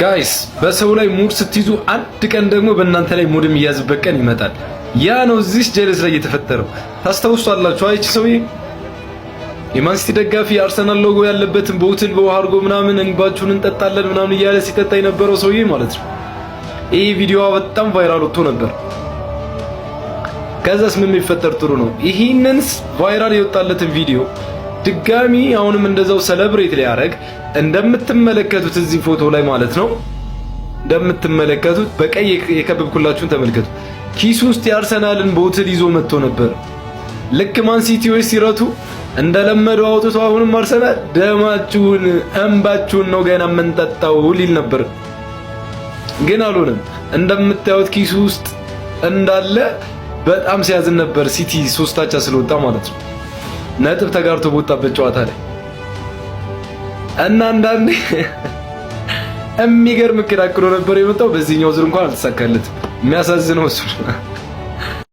ጋይስ በሰው ላይ ሙድ ስትይዙ አንድ ቀን ደግሞ በእናንተ ላይ ሙድ የሚያዝበት ቀን ይመጣል። ያ ነው እዚህ ጀለስ ላይ የተፈጠረው። ታስታውሳላችሁ? አይቺ ሰውዬ የማንሲቲ ደጋፊ አርሰናል ሎጎ ያለበትን ቦትል በውሃ አድርጎ ምናምን እንባችሁን እንጠጣለን ምናምን እያለ ሲጠጣ የነበረው ሰውዬ ማለት ነው። ይሄ ቪዲዮ በጣም ቫይራል ወጥቶ ነበር። ከዛስ ምን የሚፈጠር ጥሩ ነው? ይሄንን ቫይራል የወጣለትን ቪዲዮ ድጋሚ አሁንም እንደዛው ሰለብሬት ሊያደርግ እንደምትመለከቱት እዚህ ፎቶ ላይ ማለት ነው። እንደምትመለከቱት በቀይ የከበብኩላችሁን ተመልከቱ። ኪሱ ውስጥ የአርሰናልን ቦትል ይዞ መጥቶ ነበር። ልክ ማን ሲቲዎች ሲረቱ እንደለመደው አውጥቶ አሁንም አርሰናል ደማችሁን እንባችሁን ነው ገና የምንጠጣው ሊል ነበር፣ ግን አልሆነም። እንደምታዩት ኪሱ ውስጥ እንዳለ በጣም ሲያዝን ነበር። ሲቲ 3-አቻ ስለወጣ ማለት ነው። ነጥብ ተጋርቶ በወጣበት ጨዋታ ላይ እና አንዳንዴ የሚገርም እቅድ አቅዶ ነበር የመጣው። በዚህኛው ዙር እንኳን አልተሳካለትም። የሚያሳዝነው እሱ